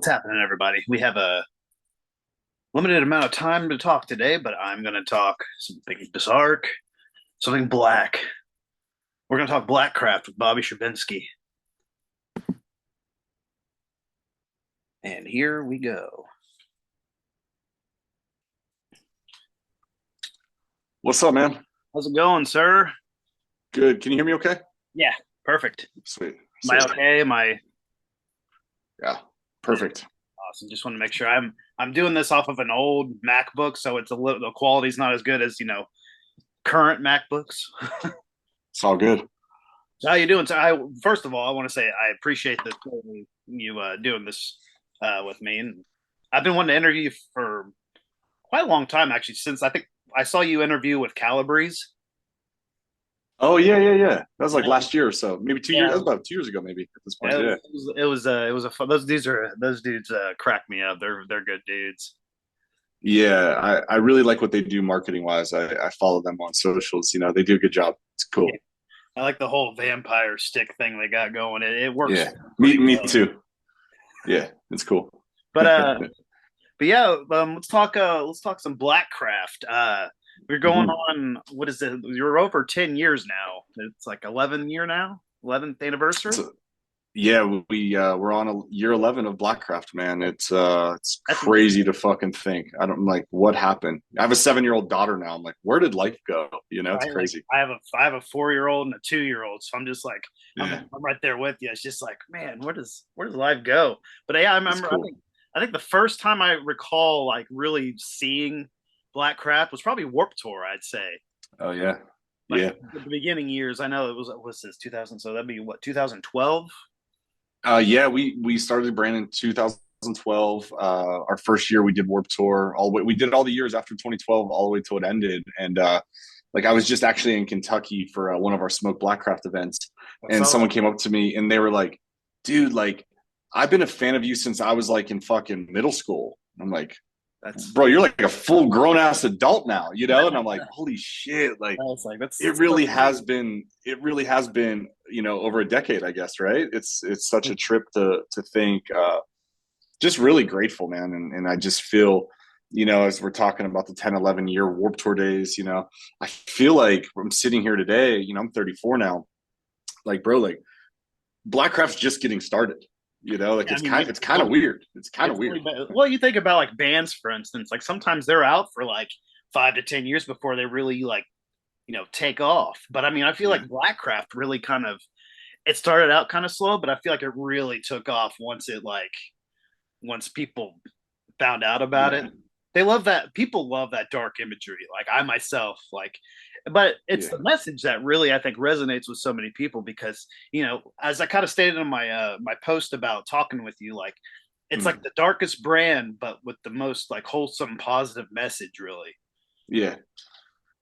happening, everybody? We have a limited amount of time to talk today, but I'm going to talk something bizarre, something black. We're going to talk Blackcraft with Bobby Schubenski. And here we go. What's up, man? How's it going, sir? Good. Can you hear me okay? Yeah, perfect. Sweet. Am I Sweet. okay? Am I Yeah. Perfect. awesome? Just want to make sure I'm doing this off of an old MacBook, so it's a little the quality's not as good as current MacBooks. It's all good. How you doing? So I first of all, I want to say I appreciate this you doing this with me, and I've been wanting to interview you for quite a long time actually. Since I think I saw you interview with Calabrese. Oh, yeah, yeah, yeah. That was like Yeah, last year or so. Maybe 2 years. That was about 2 years ago, maybe at this point. it Yeah. was it was a fun. Those dudes crack me up. They're good dudes. Yeah. I really like what they do marketing wise. I follow them on socials. They do a good job. It's Yeah, cool. I like the whole vampire stick thing they got going. It works Yeah. Me, pretty me well. too. Yeah. It's cool. But but yeah, let's talk some Blackcraft. We're going Mhm. on what is it? You're over 10 years now. It's like 11 year now, 11th anniversary. So, yeah, we're on a year 11 of Blackcraft, man. It's That's crazy to fucking think. I don't like what happened. I have a 7-year-old daughter now. I'm like, where did life go? It's right. Like crazy. I have a 4 year old and a 2 year old, so I'm just like Yeah, I'm right there with you. It's just like, man, where does life go? But yeah, I it's remember. I cool. think I think the first time I recall like really seeing Blackcraft was probably Warp Tour. I'd say Oh yeah, like yeah. the beginning years. I know it was this 2000, so that'd be what 2012. Yeah, we started the brand in 2012. Our first year we did Warp Tour. We did all the years after 2012, all the way till it ended. And like I was just actually in Kentucky for one of our Smoke Blackcraft events, I and saw that. someone came up to me and they were like, "Dude, like I've been a fan of you since I was like in fucking middle school." I'm like, That's "Bro, you're like a full grown ass adult now, you know?" And I'm like, "Holy shit!" Like I was like, it that's really so has cool. been over a decade, I guess, right? It's such a trip to think. Just really grateful, man. And I just feel, as we're talking about the 10, 11 year Warp Tour days, I feel like I'm sitting here today, I'm 34 now. Like, bro, like Blackcraft's just getting started. Like Yeah, I it's mean, kind it's kind of weird. It's kind of it's weird. only been, well, you think about like bands, for instance, like sometimes they're out for like 5 to 10 years before they really like take off. But I mean, I feel like Yeah. Blackcraft really kind of it started out kind of slow, but I feel like it really took off once people found out about it. Yeah. They love that. People love that dark imagery. Like I myself, but it's Yeah. the message that really I think resonates with so many people because as I kind of stated in my post about talking with you, like it's like Mm. the darkest brand, but with the most like wholesome, positive message, really. Yeah.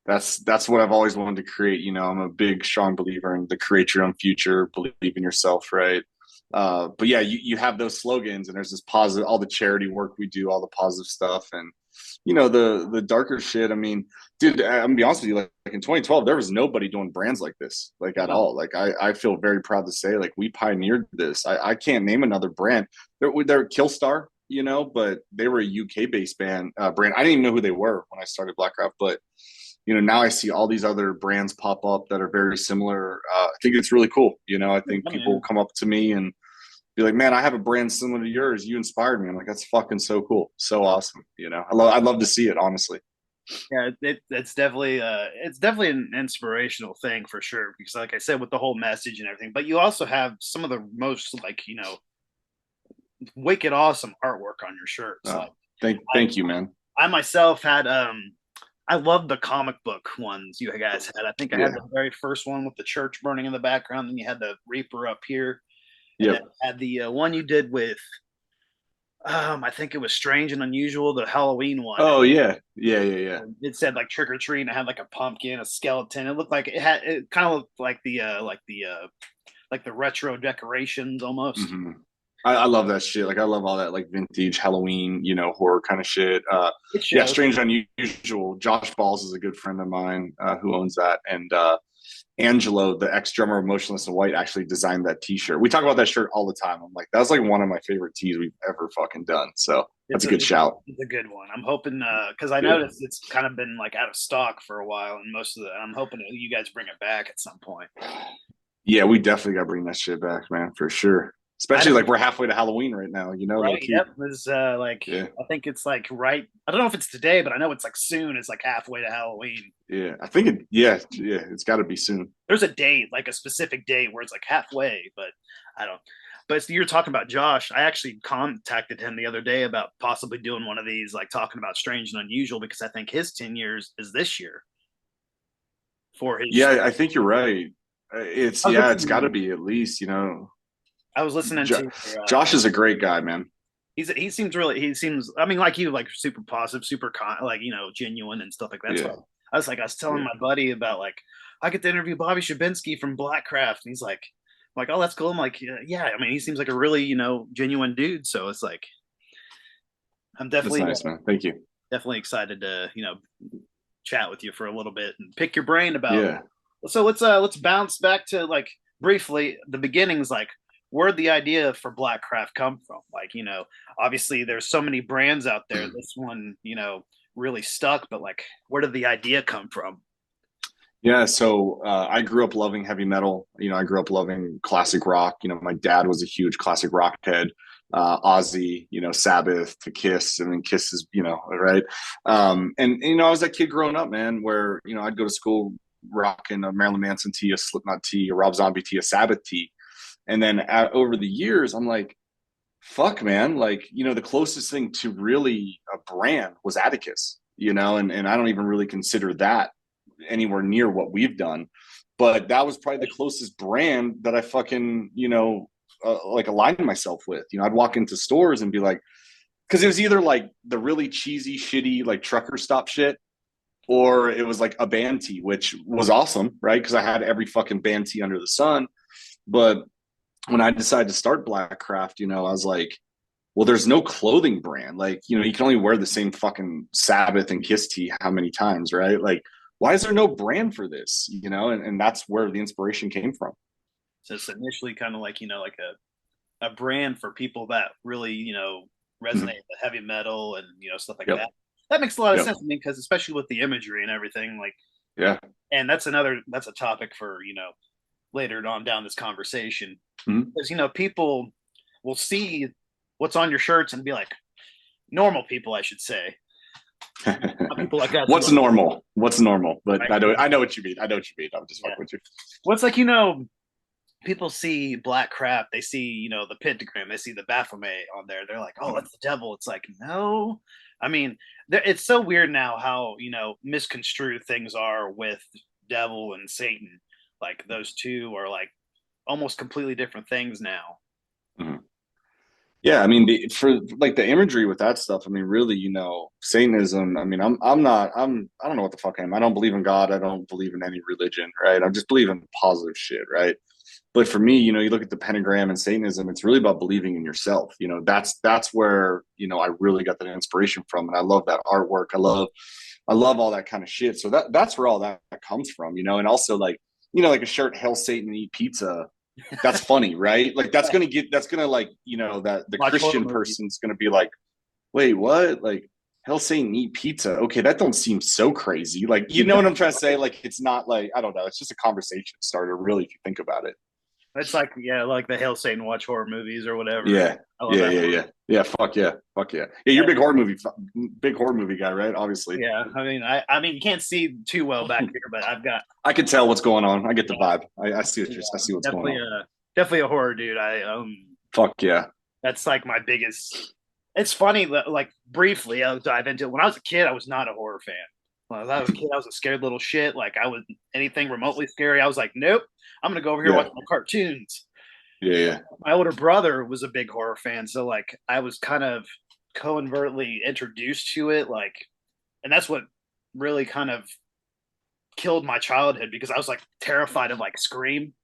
That's what I've always wanted to create. I'm a big, strong believer in the create your own future, believe in yourself, right? But yeah, you have those slogans, and there's this positive, all the charity work we do, all the positive stuff, and the darker shit. I mean, dude, I'm gonna be honest with you. Like in 2012, there was nobody doing brands like this, like at No, all. Like I feel very proud to say, like we pioneered this. I can't name another brand. They're Killstar, but they were a UK based brand. I didn't even know who they were when I started Blackcraft, but now I see all these other brands pop up that are very similar. I think it's really cool. I think I people mean, come up to me and be like, "Man, I have a brand similar to yours. You inspired me." I'm like, "That's fucking so cool, so awesome." I'd love to see it, honestly. yeah, it's definitely an inspirational thing for sure. Because, like I said, with the whole message and everything, but you also have some of the most wicked awesome artwork on your shirts. Uh, Like I, thank you, man. I myself had I love the comic book ones you guys had. I think I had Yeah. the very first one with the church burning in the background. Then you had the Reaper up here, and then Yep. I had the one you did with I think it was Strange and Unusual, the Halloween one. Oh yeah. Yeah. Yeah. Yeah. It said like trick or treat, and it had like a pumpkin, a skeleton. It looked like it kind of looked like the retro decorations almost. hmm I love that shit. Like I love all that like vintage Halloween, horror kind of shit. It Yeah, shows. Strange and Unusual. Josh Balls is a good friend of mine who owns that, and Angelo, the ex drummer of Motionless in White, actually designed that T-shirt. We talk about that shirt all the time. I'm like, that's like one of my favorite tees we've ever fucking done. So that's It's a good shout. it's a good one. I'm hoping because I Good. noticed it's kind of been like out of stock for a while, and most of the. I'm hoping that you guys bring it back at some point. Yeah, we definitely got to bring that shit back, man, for sure. I Especially don't, like we're halfway to Halloween right now, low right? key. Yep. It's like Yeah. I think it's like right. I don't know if it's today, but I know it's like soon. It's like halfway to Halloween. Yeah. I think yeah, it's got to be soon. There's a date, like a specific date where it's like halfway, but I don't. But you're talking about Josh. I actually contacted him the other day about possibly doing one of these, like talking about strange and unusual, because I think his 10 years is this year for his. Yeah, I think you're right. I was It's got to listening. be at least. I was listening Jo- to. Josh is a great guy, man. He seems really. He seems. I mean, like you, like super positive, super like genuine and stuff like that. So Yeah, I was telling yeah, my buddy about like I get to interview Bobby Schubenski from Blackcraft, and he's like, oh, that's cool. I'm like, yeah. I mean, he seems like a really genuine dude. So it's like I'm that's nice, man. Thank you. definitely excited to chat with you for a little bit and pick your brain about. Yeah, So let's bounce back to like briefly the beginnings, like where'd the idea for Blackcraft come from? Like, obviously there's so many brands out there. This one, really stuck, but like where did the idea come from? yeah. So I grew up loving heavy metal. I grew up loving classic rock. My dad was a huge classic rock head. Ozzy, Sabbath to Kiss, and then Kiss is, right. And I was that kid growing up, man, where I'd go to school rocking a Marilyn Manson tee, a Slipknot tee, a Rob Zombie tee, a Sabbath tee, and then over the years, I'm like, fuck, man, like the closest thing to really a brand was Atticus, and I don't even really consider that anywhere near what we've done, but that was probably the closest brand that I fucking like aligned myself with. I'd walk into stores and be like, because it was either like the really cheesy, shitty like trucker stop shit, or it was like a band tee, which was awesome, right? Because I had every fucking band tee under the sun. But when I decided to start Blackcraft, I was like, well, there's no clothing brand. Like, you can only wear the same fucking Sabbath and Kiss tee how many times, right? Like, why is there no brand for this? And that's where the inspiration came from. So it's initially kind of like, like a brand for people that really, Mm-hmm. resonate with heavy metal and, stuff like Yep. that. That makes a lot of Yep. sense. I mean, because especially with the imagery and everything, like, Yeah. and that's a topic for, later on down this conversation. Mm-hmm. Because, people will see what's on your shirts and be like, normal people, I should say. Not people like us. What's normal? What's normal? But Right? I know what you mean. I know what you mean. I'm just Yeah. fucking with you. What's like, people see Blackcraft, they see, the pentagram, they see the Baphomet on there. They're like, oh, that's the devil. It's like, no. I mean, it's so weird now how, misconstrued things are with devil and Satan. Like those two are like almost completely different things now. Mm-hmm. Yeah, I mean, for like the imagery with that stuff, I mean, really, Satanism. I mean, I don't know what the fuck I am. I don't believe in God. I don't believe in any religion, right? I just believe in positive shit, right? But for me, you look at the pentagram and Satanism, it's really about believing in yourself. That's where I really got that inspiration from, and I love that artwork. I love all that kind of shit. So that's where all that comes from, and also like like a shirt, "Hail Satan, eat pizza." That's funny, right? Like that's gonna like that the Watch horror Christian movies. person's gonna be like, wait, what? Like, "Hell Satan, eat pizza." Okay, that don't seem so crazy. Like, you know what I'm trying to say? Like, it's not like, I don't know. It's just a conversation starter, really, if you think about it. It's like, yeah, like the Hail Satan watch horror movies or whatever. Yeah, I love yeah, that. yeah, yeah, yeah. Fuck yeah, fuck yeah. Yeah, you're a big horror movie guy, right? Obviously, Yeah, I mean, you can't see too well back here, but I've got I can tell what's going on. I get the vibe. I see yeah, I see what's going on. definitely a horror dude. Fuck yeah. That's like my biggest. It's funny that like briefly I'll dive into it. When I was a kid, I was not a horror fan. When I was a kid, I was a scared little shit. Like I was anything remotely scary, I was like, nope, I'm gonna go over here and Yeah, watch my cartoons. yeah, yeah. My older brother was a big horror fan, so like I was kind of coinadvertently introduced to it, like, and that's what really kind of killed my childhood because I was like terrified of like Scream.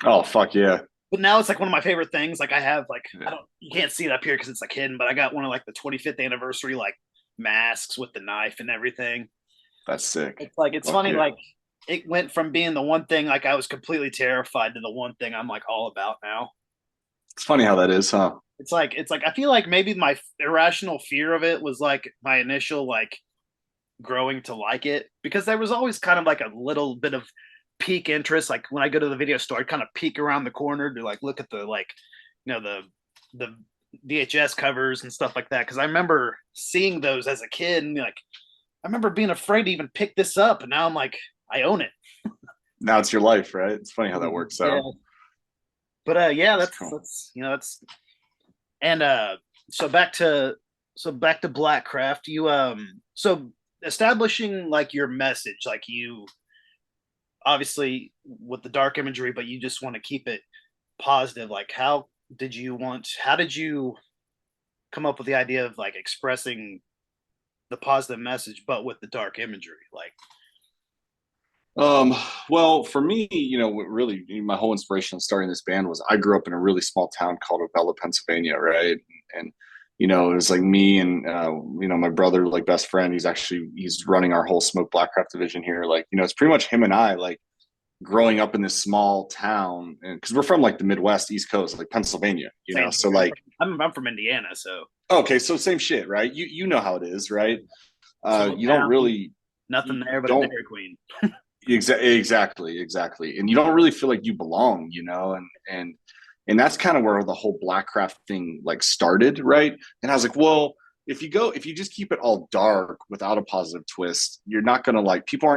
Oh fuck yeah. But now it's like one of my favorite things. Like I have like I Yeah, don't you can't see it up here because it's like hidden, but I got one of like the 25th anniversary like masks with the knife and everything. that's sick. It's like it's Fuck funny yeah. like it went from being the one thing like I was completely terrified to the one thing I'm like all about now. It's funny how that is, huh? It's like I feel like maybe my irrational fear of it was like my initial like growing to like it, because there was always kind of like a little bit of peak interest. Like when I go to the video store, I'd kind of peek around the corner to like look at the like the VHS covers and stuff like that. Because I remember seeing those as a kid, and like I remember being afraid to even pick this up, and now I'm like I own it. Now it's your life, right? It's funny how that works Yeah, out. but yeah, That's that's cool. that's that's and so back to Blackcraft. You so establishing like your message, like you obviously with the dark imagery, but you just want to keep it positive. Like how did you come up with the idea of like expressing the positive message but with the dark imagery? Like Um, well, for me, what really my whole inspiration of starting this band was I grew up in a really small town called Avella, Pennsylvania, right? And it was like me and my brother, like best friend. He's running our whole Smoke Blackcraft division here. Like, it's pretty much him and I, like growing up in this small town, and because we're from like the Midwest, East Coast, like Pennsylvania, same so here. like I'm from Indiana, so okay, so same shit, right? You know how it is, right? small You don't town, really nothing you there but a don't Dairy Queen. exactly, and you don't really feel like you belong, and that's kind of where the whole Blackcraft thing like started, right? And I was like, well, if you just keep it all dark without a positive twist, you're not gonna like people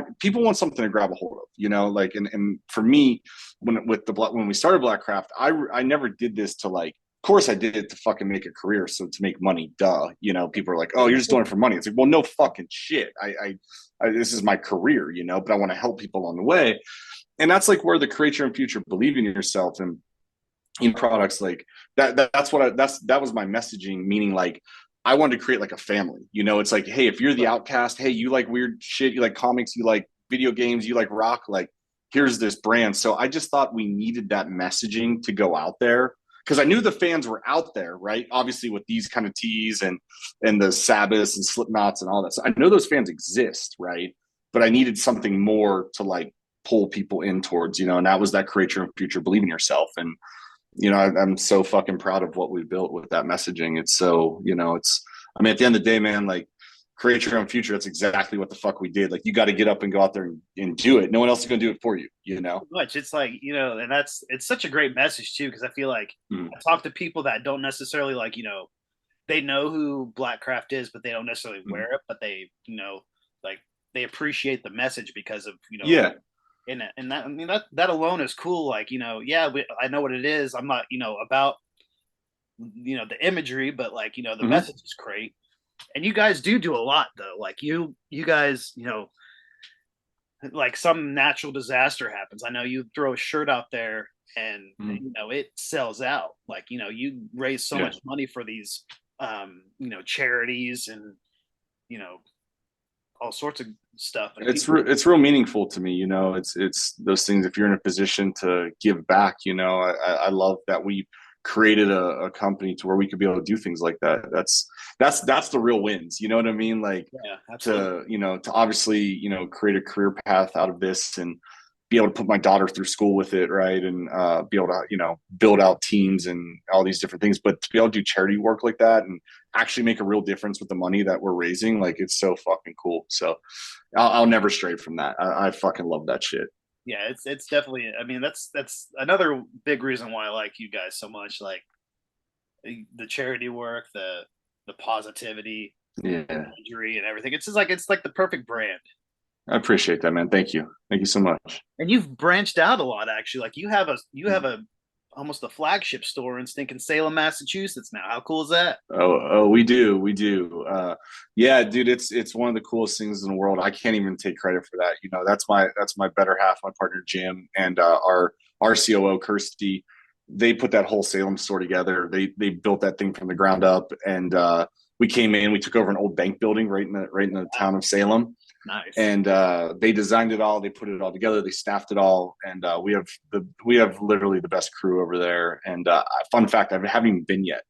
want something to grab a hold of, like and for me, when we started Blackcraft, I never did this to like. Of course, I did it to fucking make a career, so to make money, duh. People are like, "Oh, you're just doing it for money." It's like, well, no fucking shit. This is my career, but I want to help people along the way, and that's like where the create your own future, believe in yourself, and products like that was my messaging, meaning like I wanted to create like a family. It's like, hey, if you're the outcast, hey, you like weird shit, you like comics, you like video games, you like rock, like here's this brand. So I just thought we needed that messaging to go out there, because I knew the fans were out there, right? Obviously with these kind of tees and the Sabbaths and Slipknots and all that. So I know those fans exist, right? But I needed something more to like pull people in towards, and that was that create your own future, believe in yourself. And I'm so fucking proud of what we built with that messaging. It's so, I mean, at the end of the day, man, like create your own future. That's exactly what the fuck we did. Like you got to get up and go out there and do it. No one else is going to do it for you. Much it's like and it's such a great message too, because I feel like Mm. I talk to people that don't necessarily like they know who Blackcraft is, but they don't necessarily Mm. wear it, but they like they appreciate the message because of Yeah. and that, I mean, that alone is cool. Like yeah, I know what it is. I'm not about the imagery, but like the Mm-hmm. message is great. And you guys do a lot though. Like you guys like some natural disaster happens. I know you throw a shirt out there and Mm-hmm. it sells out. Like you raise so Yeah. much money for these charities and you know all sorts of stuff, and people. It's real meaningful to me. It's those things. If you're in a position to give back, I love that we created a company to where we could be able to do things like that. That's the real wins. You know what I mean? Like Yeah, absolutely. to obviously create a career path out of this and be able to put my daughter through school with it, right? And be able to build out teams and all these different things, but to be able to do charity work like that and actually make a real difference with the money that we're raising, like it's so fucking cool. So I'll never stray from that. I fucking love that shit. Yeah, it's definitely. I mean, that's another big reason why I like you guys so much. Like the charity work, the positivity, Yeah, injury, and everything. It's like the perfect brand. I appreciate that, man. Thank you so much. And you've branched out a lot, actually. Like you have Mhm. a almost a flagship store in stinking Salem, Massachusetts now. How cool is that? Oh, we do. Yeah, dude, it's one of the coolest things in the world. I can't even take credit for that. That's my better half, my partner Jim, and our COO Kirsty. They put that whole Salem store together. They built that thing from the ground up, and we came in. We took over an old bank building right in the town of Salem, Nice. and they designed it all. They put it all together. They staffed it all, and we have literally the best crew over there. And fun fact, I haven't even been yet.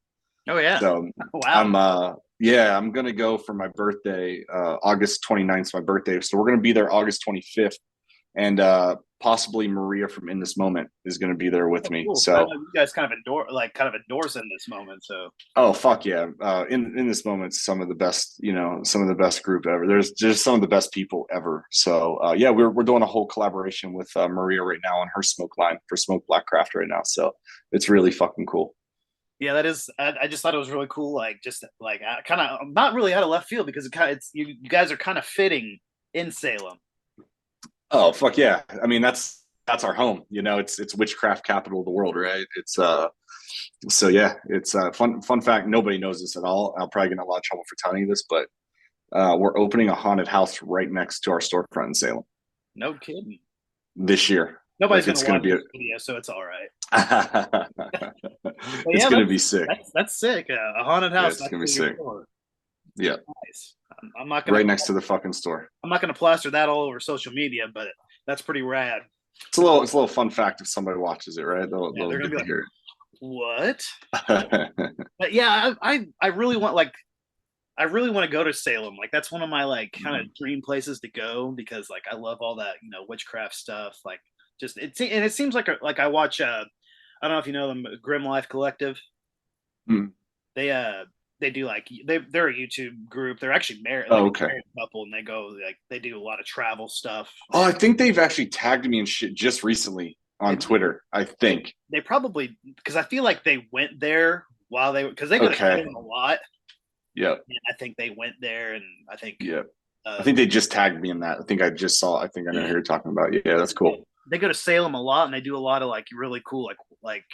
Oh yeah. So Wow. I'm yeah, I'm gonna go for my birthday. August 29th is my birthday. So we're gonna be there August 25th. and possibly Maria from In This Moment is going to be there with Oh, me. cool. So I So know you guys kind of endorse In This Moment. So oh fuck yeah! In this moment, some of the best, some of the best group ever. There's just some of the best people ever. So yeah, we're doing a whole collaboration with Maria right now on her smoke line for Smoke Blackcraft right now. So it's really fucking cool. yeah, that is. I just thought it was really cool. Like just like kind of not really out of left field because it's you guys are kind of fitting in Salem. Oh fuck yeah! I mean that's our home. It's witchcraft capital of the world, right? It's so yeah, it's fun fact. Nobody knows this at all. I'll probably get in a lot of trouble for telling you this, but we're opening a haunted house right next to our storefront in Salem No kidding. this year. Nobody's Like gonna it's gonna watch be this video, so it's all right. But it's yeah, gonna be sick. that's sick. A haunted Yeah, house it's next gonna be to your sick. store. Yeah, Nice. I'm not gonna right next to the fucking store. I'm not gonna plaster that all over social media, but that's pretty rad. It's a little fun fact if somebody watches it, right? Yeah, They'll they're gonna get be to like, hear "What?" it. But yeah, I really want I really want to go to Salem. Like that's one of my like kind of dream places to go because like I love all that witchcraft stuff. Like just it seems like I watch I don't know if you know them Grim Life Collective. Mm. They they do like they're a YouTube group. They're actually married, like Oh, a okay. married couple, and they go like they do a lot of travel stuff. Oh, I think they've actually tagged me and shit just recently on Twitter. I They, think. they probably because I feel like they went there while they because they go to Okay. Salem a lot. Yep. And I think they went there, and I think Yep. I uh, think they just tagged me in that. I think I just saw. I think I know who you're talking about. Yeah, that's cool. they go to Salem a lot, and they do a lot of like really cool like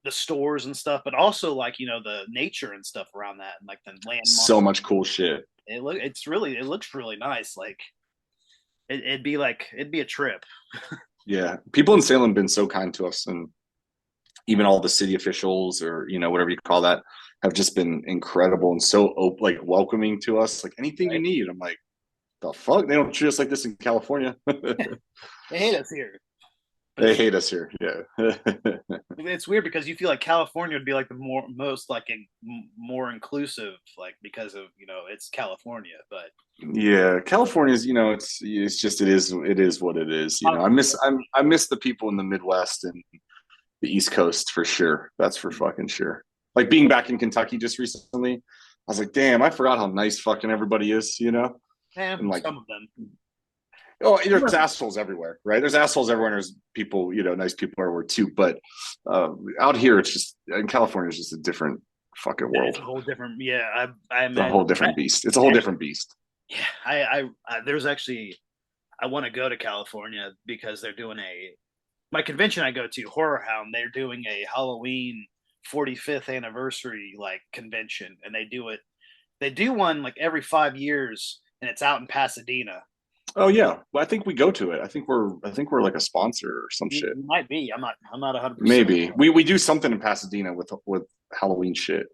the stores and stuff, but also like the nature and stuff around that, and like the So landmarks. much cool shit. It looks really nice. Like it'd be a trip. Yeah, people in Salem have been so kind to us, and even all the city officials or whatever you call that have just been incredible and so like welcoming to us. Like anything you Right? need, I'm like, the fuck? They don't treat us like this in California. They hate us here, but They hate us here. Yeah. it's weird because you feel like California would be like the most like more inclusive, like because of it's California, but Yeah, California's, it's just it is what it is. I miss the people in the Midwest and the East Coast for sure. That's for fucking sure. Like being back in Kentucky just recently, I was like, damn, I forgot how nice fucking everybody is. and And like, some of them. oh, there's assholes everywhere, right? There's assholes everywhere. And there's people, nice people everywhere too. But out here, it's just in California, it's just a different fucking It's world. a whole different. Yeah, I It's a imagine. whole different beast. It's a whole different beast. Yeah, there's actually I want to go to California because they're doing my convention I go to Horror Hound. They're doing a Halloween 45th anniversary like convention, and They do one like every 5 years, and it's out in Pasadena. Oh yeah, well, I think we go to it. I think we're like a sponsor or some shit. You might be. I'm not 100%. Maybe we do something in Pasadena with Halloween shit.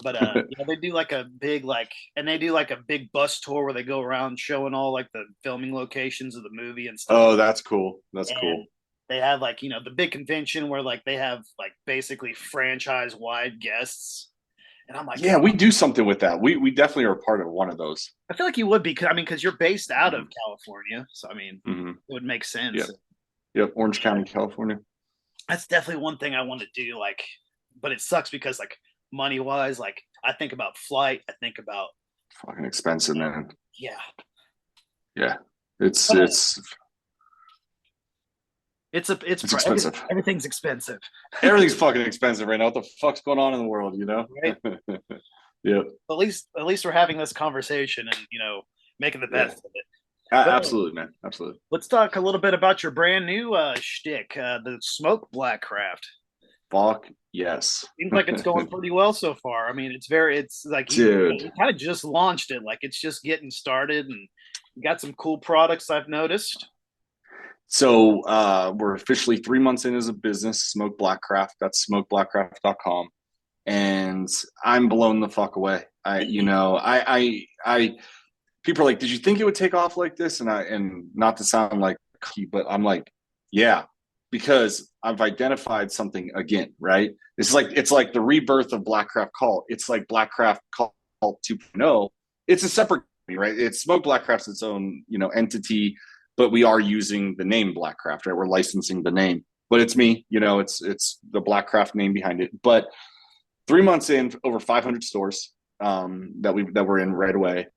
But they do like a big and they do like a big bus tour where they go around showing all like the filming locations of the movie and stuff. Oh, that's cool. That's And cool. they have like the big convention where like they have like basically franchise wide guests. And I'm like, Yeah, we do something with that. We definitely are part of one of those. I feel like you would be. I mean, because you're based out of Mm-hmm. California, so I mean, Mm-hmm. it would make sense. Yep. Yep. Orange County, California. That's definitely one thing I want to do. Like, but it sucks because like money wise, like I think about flight, I think about Fucking expensive, man. yeah. Yeah. It's But, it's it's expensive. everything's expensive, Everything's fucking expensive right now. What the fuck's going on in the world? right? Yep. At least we're having this conversation and making the Yeah. best of it. But Absolutely, man. Absolutely. let's talk a little bit about your brand new shtick, the Smoke Blackcraft. Fuck yes. Seems like it's going pretty well so far. I mean, it's like Dude. you kind of just launched it, like it's just getting started, and you got some cool products I've noticed. So we're officially 3 months in as a business, Smoke Blackcraft. That's smokeblackcraft.com. And I'm blown the fuck away. I people are like, did you think it would take off like this? And not to sound like but I'm like, yeah, because I've identified something again, right? It's like the rebirth of Blackcraft Cult. It's like Blackcraft Cult 2.0. It's a separate company, right? It's Smoke Blackcraft's its own, entity. but we are using the name Blackcraft, right? We're licensing the name, but it's me, it's the Blackcraft name behind it. But 3 months in, over 500 stores that we're in right away.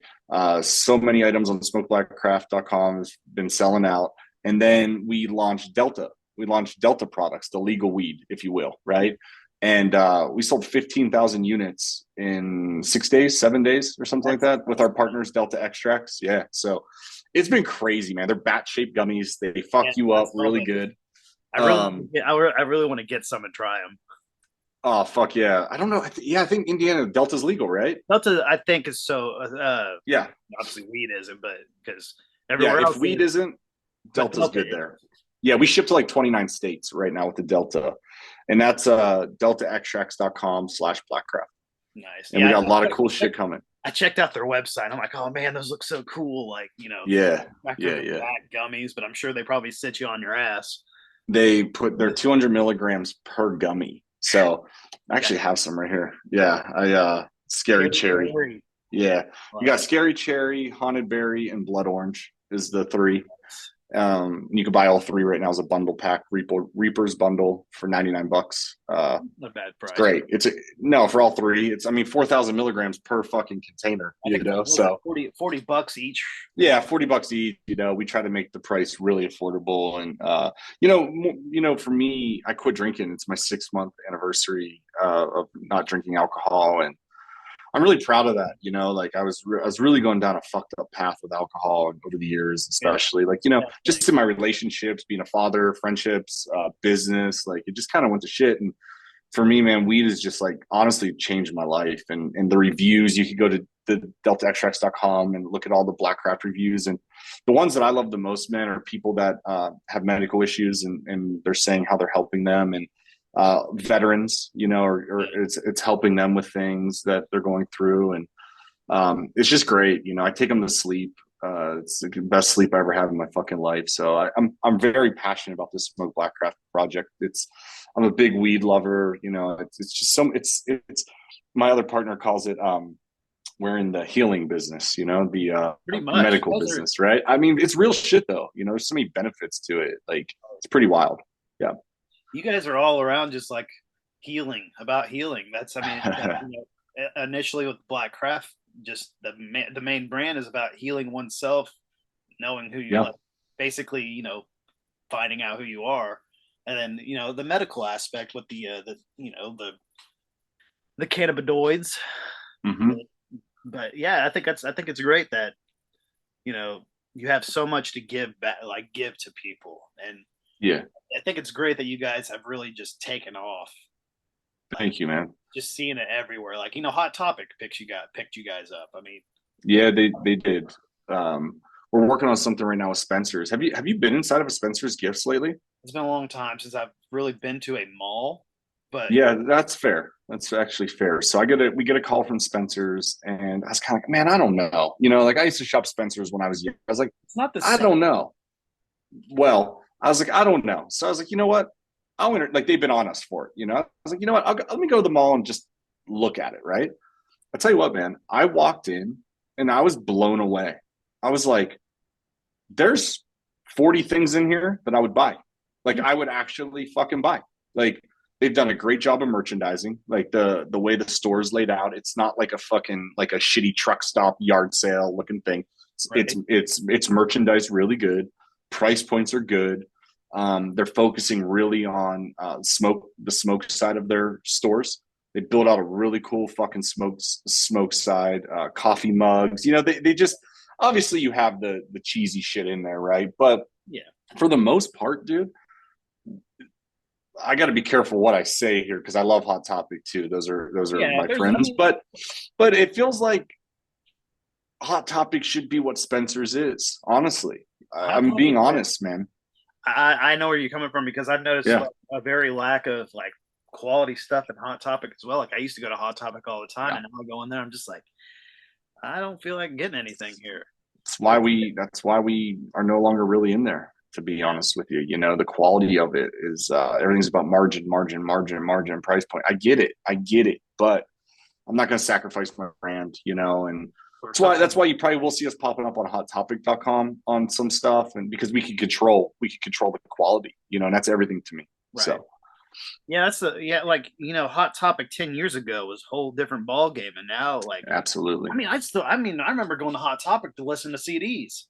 So many items on smokeblackcraft.com has been selling out. And then we launched Delta. We launched Delta products, the legal weed, if you will, right? And we sold 15,000 units in 6 days, 7 days, or something like that with our partners, Delta Extracts. Yeah. So it's been crazy, man. They're bat shaped gummies. They fuck you up really good. I really want to get some and try them. Oh fuck yeah! I don't know. I think Indiana Delta's legal, right? Delta, I think, is so. Yeah, obviously weed isn't, but because everywhere else, if weed isn't, Delta's good there. Yeah, we ship to like 29 states right now with the Delta, and that's deltaextracts.com/blackcraft. Nice. And we got a lot of cool shit coming. I checked out their website. I'm like, oh man, those look so cool. Like, yeah, gummies, but I'm sure they probably sit you on your ass. They put their 200 milligrams per gummy. So I actually have some right here. Yeah, scary cherry. Yeah, you got scary cherry, haunted berry, and blood orange is the three. You can buy all three right now as a bundle pack, Reaper's bundle for $99. Not a bad price. It's great. For all three. 4,000 milligrams per fucking container. So $40 each. Yeah, $40 each. We try to make the price really affordable, and for me, I quit drinking. It's my 6-month anniversary of not drinking alcohol, and I'm really proud of that. I was really going down a fucked up path with alcohol over the years, especially just in my relationships, being a father, friendships, business, it just kind of went to shit. And for me, man, weed has just honestly changed my life. And the reviews, you could go to the deltaextracts.com and look at all the Blackcraft reviews. And the ones that I love the most, man, are people that have medical issues and they're saying how they're helping them, and veterans, or it's helping them with things that they're going through. And it's just great. I take them to sleep. It's the best sleep I ever had in my fucking life. So I'm very passionate about this Smoke Blackcraft project. I'm a big weed lover. It's just it's my other partner calls it we're in the healing business, the medical business, right? I mean, it's real shit though. There's so many benefits to it. It's pretty wild. Yeah. You guys are all around just healing. That's, initially with Blackcraft, just the main brand is about healing oneself, knowing who you are, basically, finding out who you are. And then, the medical aspect with the cannabinoids. Mm-hmm. But yeah, I think it's great that, you have so much to give back, give to people. And yeah, I think it's great that you guys have really just taken off. Thank you, man. Just seeing it everywhere. Hot Topic picked you guys up. I mean, yeah, they did. We're working on something right now with Spencer's. Have you been inside of a Spencer's Gifts lately? It's been a long time since I've really been to a mall. But yeah, that's fair. That's actually fair. So we get a call from Spencer's, and I was kind of like, man, I don't know. I used to shop Spencer's when I was young. I was like, it's not the same. I don't know. Well, I was like, I don't know. So I was like, you know what? they've been on us for it. I was like, you know what? Let me go to the mall and just look at it. Right. I tell you what, man. I walked in and I was blown away. I was like, there's 40 things in here that I would buy. I would actually fucking buy. They've done a great job of merchandising. The way the store's laid out, it's not like a shitty truck stop yard sale looking thing. Right. It's merchandise really good. Price points are good. They're focusing really on the smoke side of their stores. They built out a really cool fucking smoke side, coffee mugs. They just, obviously you have the cheesy shit in there, right? But yeah, for the most part, dude, I got to be careful what I say here because I love Hot Topic too. Those are my friends, but it feels like Hot Topic should be what Spencer's is. Honestly, I'm being honest, man. I know where you're coming from because I've noticed a very lack of quality stuff in Hot Topic as well. I used to go to Hot Topic all the time, and now I go in there, I'm just like, I don't feel like getting anything here. That's why we are no longer really in there, to be honest with you. The quality of it is everything's about margin, price point. I get it, but I'm not going to sacrifice my brand, and or That's something. why you probably will see us popping up on hottopic.com on some stuff, and because we can control the quality, and that's everything to me. Right. So Yeah, that's the yeah, like Hot Topic 10 years ago was a whole different ball game, and now like absolutely. I remember going to Hot Topic to listen to CDs.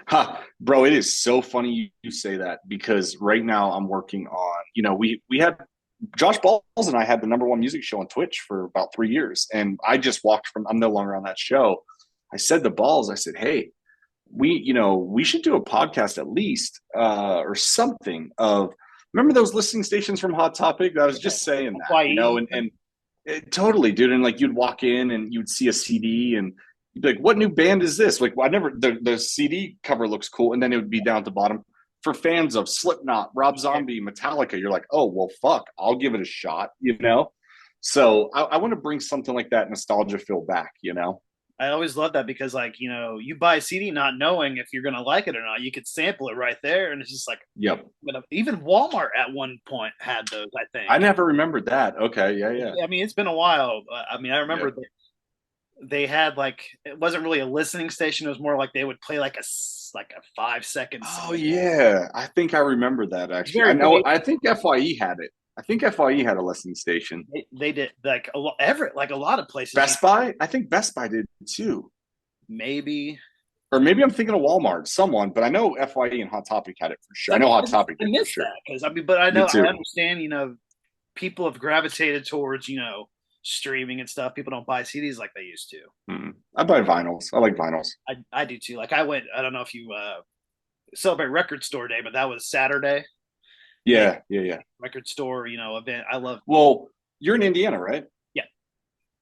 Ha, bro, it is so funny you say that because right now I'm working on, we had Josh Balls and I had the number one music show on Twitch for about 3 years. And I just walked from, I'm no longer on that show. I said to Balls, I said, hey, we should do a podcast at least, or something of, remember those listening stations from Hot Topic? I was Yeah. just saying that, FYE. and totally, dude. And like you'd walk in and you'd see a CD and you'd be like, what new band is this? Like, I never, the CD cover looks cool. And then it would be down at the bottom for fans of Slipknot, Rob Zombie, Metallica. You're like, oh, well, fuck, I'll give it a shot. So I want to bring something like that nostalgia feel back. I always love that because you buy a CD not knowing if you're gonna like it or not. You could sample it right there, and it's just like, Yep. even Walmart at one point had those. I I think. never remembered that. Okay. Yeah. Yeah. I mean, it's been a while. I remember Yep. they had like it wasn't really a listening station. It was more like they would play like a 5 second Oh sample. yeah, I think I remember that actually. I Very know. basic. I think FYE had it. I think FYE had a listening station. They did like a lot of places. Best Buy. I think Best Buy did too. Maybe Or maybe I'm thinking of Walmart. Someone, but I know FYE and Hot Topic had it for sure. I know Hot Topic I did for missed sure. that because but I Me know I too. understand. People have gravitated towards streaming and stuff. People don't buy CDs like they used to. I buy vinyls. I like vinyls. I do too. Like I went. I don't know if you celebrate Record Store Day, but that was Saturday. They Yeah, yeah, yeah. record store event. I love. Well, you're in Indiana, right? Yeah,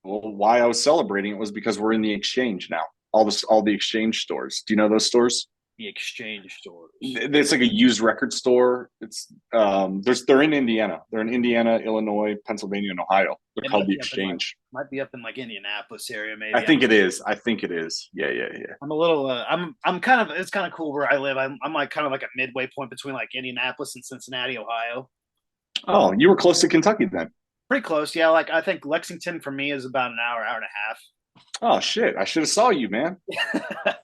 Well, why I was celebrating it was because we're in the exchange now. All the exchange stores. Do you know those stores? the exchange stores. It's like a used record store. They're in Indiana. They're in Indiana, Illinois, Pennsylvania, and Ohio. They're It called might the be up in Exchange. like Indianapolis area maybe. I think it is. I think it is. Yeah, yeah, yeah. I'm a little. I'm kind of. It's kind of cool where I live. I'm like kind of like a midway point between like Indianapolis and Cincinnati, Ohio. Oh, you were close to Kentucky then. Pretty close, yeah. Like I think Lexington for me is about an hour and Oh shit! I should have saw you, man. a half.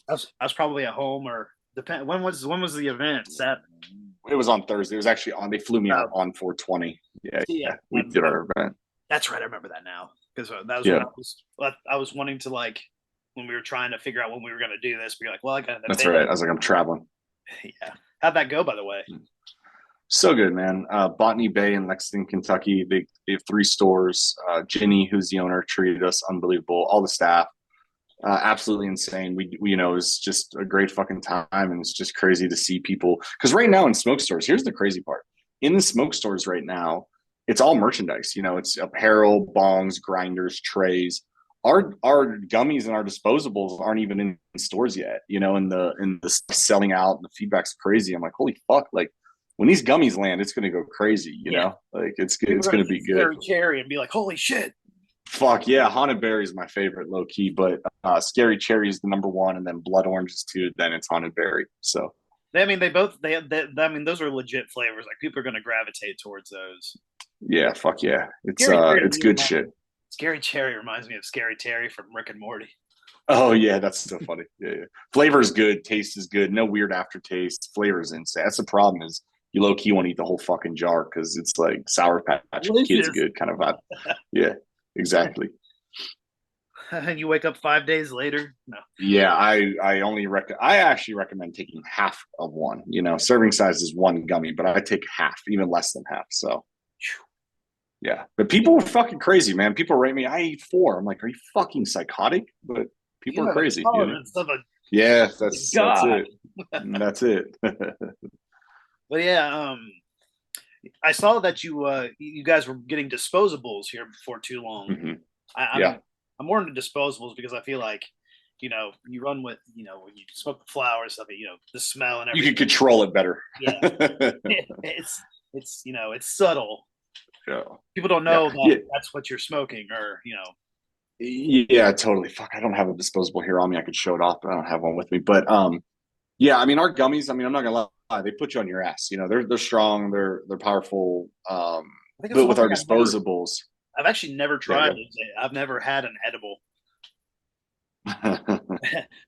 I was probably at home or depend. When was the event? That It was on Thursday. It was actually on. They flew me out on 420. Yeah, yeah. yeah. We did our event. That's right. I remember that now because that was when Yeah, I was wanting to like when we were trying to figure out when we were going to do this. We were like, well, I got an that's event. right. I was like, I'm traveling. Yeah. How'd that go, by the way? So good, man. Botany Bay in Lexington, Kentucky. They have 3 stores. Ginny, who's the owner, treated us unbelievable. All the staff, absolutely insane. It was just a great fucking time, and it's just crazy to see people. Because right now in smoke stores, here's the crazy part: in the smoke stores right now, it's all merchandise. It's apparel, bongs, grinders, trays. Our gummies and our disposables aren't even in stores yet. And the selling out and the feedback's crazy. I'm like, holy fuck! Like when these gummies land, it's gonna go crazy. Like it's People it's are going gonna to be see good. Scary Cherry and be like, holy shit. Fuck yeah, Haunted Berry is my favorite, low key, but Scary Cherry is the number one, and then Blood Orange is two. Then it's Haunted Berry. So They both I mean those are legit flavors. Like people are going to gravitate towards those. yeah, fuck yeah, Scary Cherry it's good shit. Scary Cherry reminds me of Scary Terry from Rick and Morty. Oh yeah, that's so funny. Yeah, yeah. Flavor is good, taste is good, no weird aftertaste. Flavor is insane. That's the problem is you low key want to eat the whole fucking jar because it's like Sour Patch Kids good kind of vibe. Yeah, exactly. And you wake up 5 days later. No. Yeah, I actually recommend taking half of one. Serving size is one gummy, but I take half, even less than half. So yeah, but people are fucking crazy, man. People rate me. I eat 4. I'm like, are you fucking psychotic? But people are crazy. Yeah, that's it. That's it. But yeah, I saw that you guys were getting disposables here before too long. Mm-hmm. I'm more into disposables because I feel like you run with when you smoke the flowers stuff, the smell and everything. You can control it better. Yeah, it's subtle. Yeah. People don't know that that's what you're smoking, or Yeah, totally. Fuck, I don't have a disposable here on me. I could show it off, but I don't have one with me. But yeah, I mean our gummies. I mean, I'm not gonna lie, they put you on your ass. They're strong. They're powerful. But with our disposables, I've actually never tried it. I've never had an edible.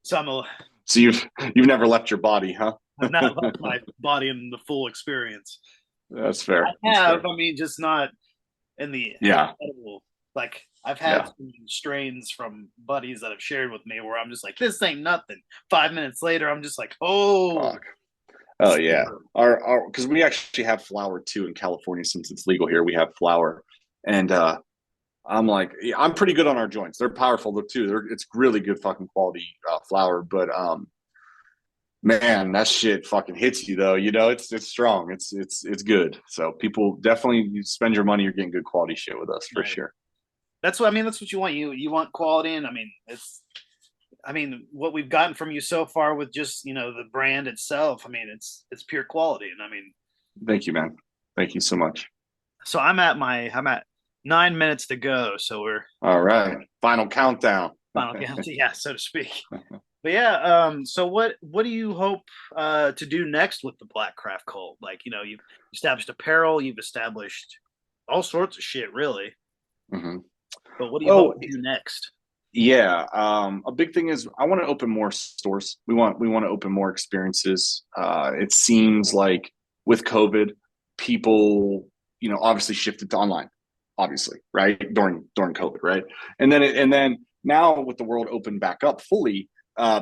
So So you've never left your body, huh? I've not left my body in the full experience. That's fair. I That's have, fair. I mean, just not in the Yeah. edible. Like I've had Yeah. some strains from buddies that have shared with me where I'm just like, this ain't nothing. 5 minutes later, I'm just like, oh, Fuck. Oh yeah. Our because we actually have flower too in California since it's legal here. We have flower, and I'm like, yeah, I'm pretty good on our joints. They're powerful though too. It's really good fucking quality flower, but man, that shit fucking hits you though. You know, it's strong. It's good. So people definitely, you spend your money, you're getting good quality shit with us for right. sure. That's what I mean. That's what you want. You want quality, and I mean, I mean, what we've gotten from you so far with just the brand itself. I mean, it's pure quality, and I mean, Thank you, man. Thank you so much. so I'm at 9 minutes to go, so we're All right, final countdown. final count, yeah, so to speak. But yeah, so what do you hope to do next with the Blackcraft cult? Like, you've established apparel, you've established all sorts of shit, really. Mhm. But what do you hope Well, to do next? yeah, a big thing is I want to open more stores. We want to open more experiences. It seems like with COVID, people, obviously shifted to online, obviously, right? During COVID, right? And then now with the world open back up fully,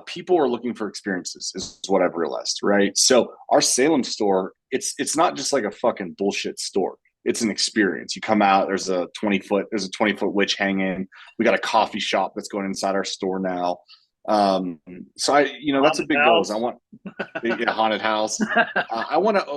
people are looking for experiences, is what I've realized, right? So our Salem store, it's not just like a fucking bullshit store. It's an experience. You come out, there's a 20 foot witch hanging. We got a coffee shop that's going inside our store now. So that's a Haunted big goal. Is I house. want a haunted house.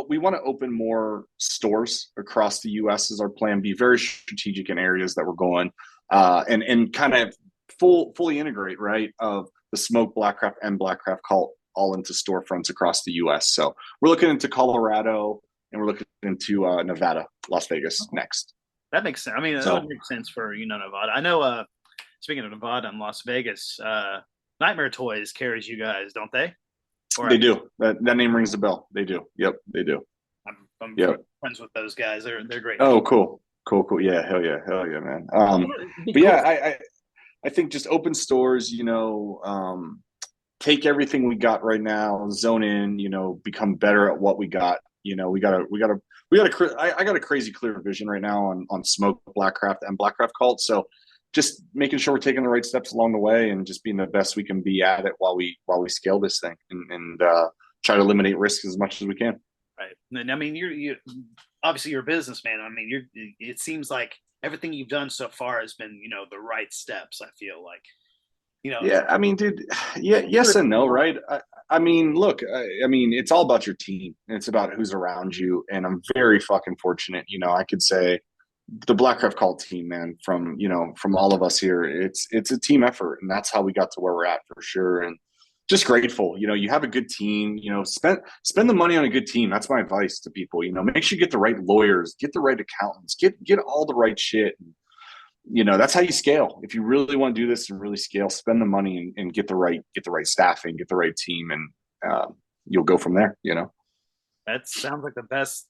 We want to open more stores across the U.S. is our plan. Be very strategic in areas that we're going, and kind of fully integrate, right, of the smoke Blackcraft and Blackcraft cult all into storefronts across the U.S. So we're looking into Colorado and we're looking into Nevada, Las Vegas next. That makes sense. I mean, that would So make sense for Nevada. I know. Speaking of Nevada and Las Vegas, Nightmare Toys carries you guys, don't they? Or they do. That name rings a bell. They do. Yep, they do. I'm Yep. friends with those guys. They're great Oh, people. cool, cool, cool. Yeah, hell yeah, man. It'd be But yeah, cool. I think just open stores. Take everything we got right now, zone in. Become better at what we got. I got a crazy clear vision right now on smoke Blackcraft and Blackcraft cult. So just making sure we're taking the right steps along the way and just being the best we can be at it while we scale this thing and try to eliminate risks as much as we can. Right. And I mean, you obviously you're a businessman. I mean, it seems like everything you've done so far has been, the right steps. I feel like, you know, Yeah, I mean, dude, yeah, yes and no, right? I mean, look, I mean, it's all about your team. It's about who's around you, and I'm very fucking fortunate. I could say the Blackcraft Cult team, man, from all of us here, it's a team effort, and that's how we got to where we're at for sure. And just grateful. You have a good team. Spend the money on a good team. That's my advice to people. Make sure you get the right lawyers, get the right accountants, get all the right shit. That's how you scale. If you really want to do this and really scale, spend the money and get the right staffing, get the right team, and you'll go from there. that sounds like the best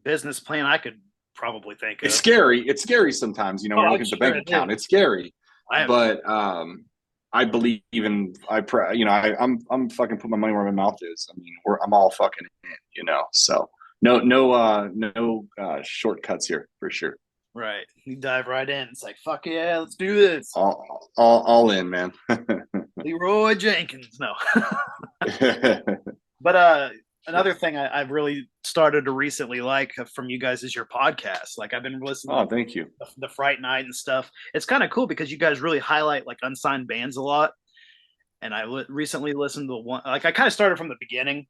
business plan I could probably think It's of. scary. It's scary sometimes. When Oh, you look I'm at the sure bank it account, is. it's scary. I have, But I believe in I'm fucking put my money where my mouth is. I mean, I'm all fucking in. So no shortcuts here for sure. right. You dive right in. It's like, fuck yeah, let's do this. All in, man. Leroy Jenkins. No. But another thing I've really started to recently like from you guys is your podcast. Like I've been listening Oh, to thank you. the Fright Night and stuff. It's kind of cool because you guys really highlight like unsigned bands a lot. And recently listened to one. Like I kind of started from the beginning.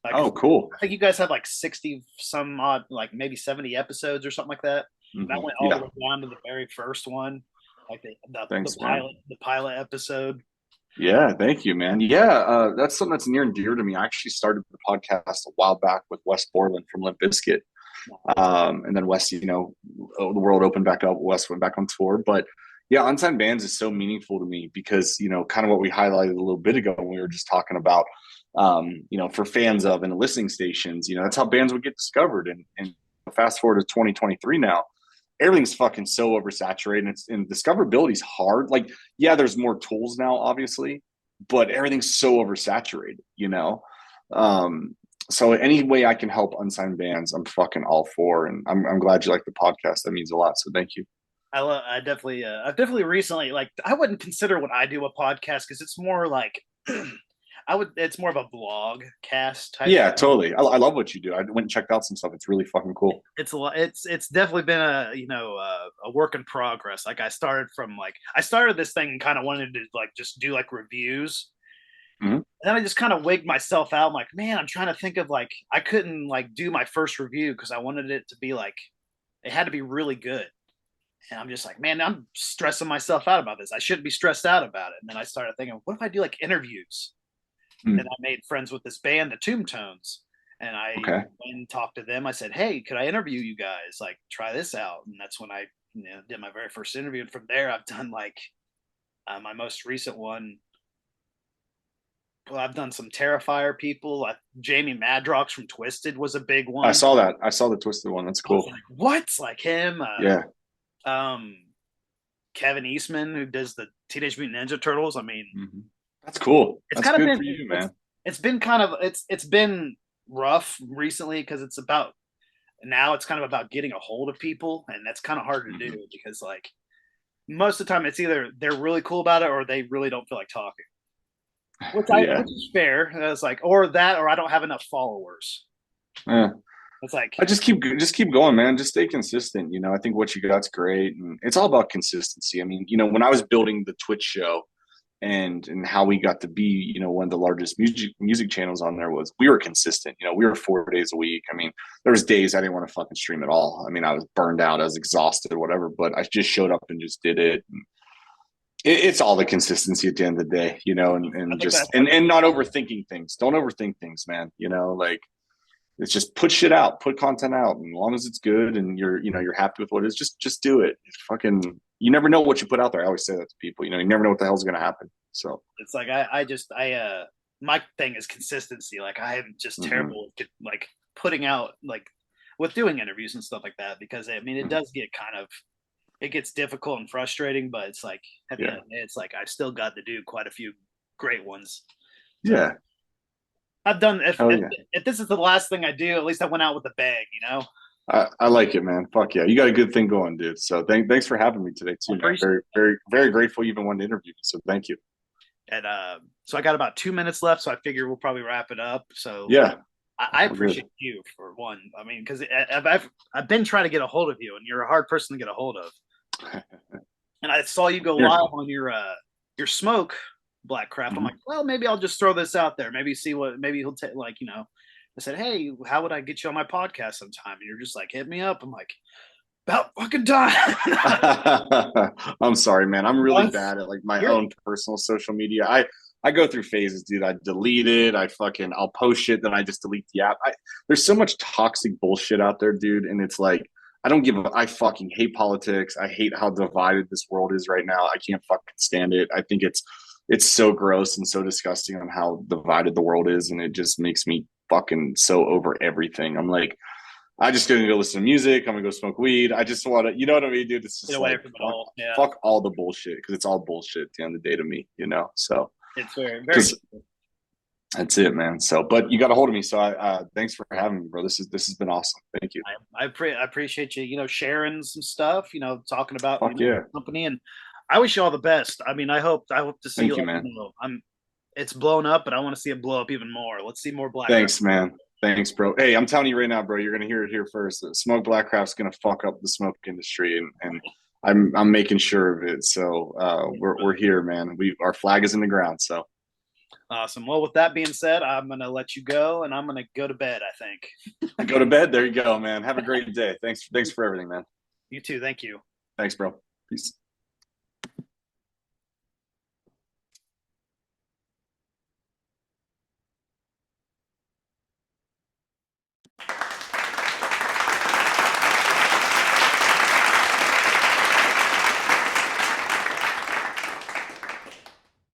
Like Oh, cool. I think you guys have like 60 some odd, like maybe 70 episodes or something like that. And I went all the Yeah. way down to the very first one, like the Thanks, man. pilot episode. Yeah, thank you, man. Yeah, that's something that's near and dear to me. I actually started the podcast a while back with Wes Borland from Limp Bizkit. And then Wes, the world opened back up. Wes went back on tour. But yeah, Unsigned Bands is so meaningful to me because, kind of what we highlighted a little bit ago when we were just talking about, for fans of and listening stations, that's how bands would get discovered. And fast forward to 2023 now, everything's fucking so oversaturated, and discoverability is hard. Like, yeah, there's more tools now, obviously, but everything's so oversaturated, you know. So any way I can help unsigned bands, I'm fucking all for, and I'm glad you like the podcast. That means a lot. So thank you. I've definitely recently, like, I wouldn't consider what I do a podcast because it's more like, it's more of a blog cast type. Yeah, totally. I love what you do. I went and checked out some stuff. It's really fucking cool. It's a lot. It's definitely been a work in progress. Like I started this thing and kind of wanted to like just do like reviews. Mm-hmm. And then I just kind of wigged myself out. I'm like, man, I'm trying to think of like I couldn't like do my first review because I wanted it to be like it had to be really good. And I'm just like, man, I'm stressing myself out about this. I shouldn't be stressed out about it. And then I started thinking, what if I do like interviews? Mm. And I made friends with this band, the Tomb Tones. And I Okay. went and talked to them. I said, hey, could I interview you guys? Like, try this out. And that's when I did my very first interview. And from there, I've done like my most recent one. Well, I've done some Terrifier people. Jamie Madrox from Twisted was a big one. I saw that. I saw the Twisted one. That's cool. Like, what? Like him? Yeah. Kevin Eastman, who does the Teenage Mutant Ninja Turtles. I mean, that's cool. It's that's kind of good been for you, man. It's been kind of it's been rough recently because it's about now it's kind of about getting a hold of people, and that's kind of hard to do because like most of the time it's either they're really cool about it or they really don't feel like talking, which is fair. It's like or that or I don't have enough followers. Yeah. It's like I just keep going, man. Just stay consistent. You know, I think what you got's great, and it's all about consistency. I mean, you know, when I was building the Twitch show, and how we got to be, you know, one of the largest music channels on there was we were consistent. You know, we were 4 days a week. I mean, there was days I didn't want to fucking stream at all. I mean, I was burned out, I was exhausted, whatever. But I just showed up and just did it. And it's all the consistency at the end of the day, you know, and just and not overthinking things. Don't overthink things, man. You know, like it's just put shit out, put content out, and as long as it's good and you're happy with what it is, just do it. It's fucking you never know what you put out there. I always say that to people. You know, you never know what the hell's gonna happen. So it's like I my thing is consistency. Like I am just terrible at like putting out like with doing interviews and stuff like that because I mean it does get kind of it gets difficult and frustrating, but it's like at the end of the day, it's like I've still got to do quite a few great ones. So, yeah. I've done if this is the last thing I do, at least I went out with a bang, you know. I like it, man. Fuck yeah, you got a good thing going, dude. So thanks for having me today too. Man. Very grateful you even wanted to interview me. So thank you. And so I got about 2 minutes left, so I figure we'll probably wrap it up. So yeah, I appreciate you for one. I mean, because I've been trying to get a hold of you, and you're a hard person to get a hold of. And I saw you go live on your smoke Blackcraft. I'm like, well, maybe I'll just throw this out there. Maybe see what maybe he'll take. Like, you know, I said, hey, how would I get you on my podcast sometime? And you're just like, hit me up. I'm like, about fucking time. I'm sorry, man. I'm really bad at like my own personal social media. I go through phases, dude. I delete it. I'll post shit, then I just delete the app. There's so much toxic bullshit out there, dude. And it's like, I fucking hate politics. I hate how divided this world is right now. I can't fucking stand it. I think it's so gross and so disgusting on how divided the world is. And it just makes me fucking so over everything. I'm like, I just gonna go listen to music. I'm gonna go smoke weed. I just want to, you know what I mean, dude? It's just like fuck all the bullshit because it's all bullshit at the end of the day to me, you know. So it's very that's it, man. So, but you got a hold of me. So, thanks for having me, bro. This has been awesome. Thank you. I appreciate you, you know, sharing some stuff, you know, talking about the company, and I wish you all the best. I mean, I hope to see you, man. You know, it's blown up, but I want to see it blow up even more. Let's see more Blackcraft. Thanks, man. Thanks, bro. Hey, I'm telling you right now, bro. You're gonna hear it here first. Smoke Blackcraft's gonna fuck up the smoke industry, and I'm making sure of it. So we're here, man. Our flag is in the ground. So awesome. Well, with that being said, I'm gonna let you go, and I'm gonna go to bed. I think. Go to bed. There you go, man. Have a great day. Thanks for everything, man. You too. Thank you. Thanks, bro. Peace.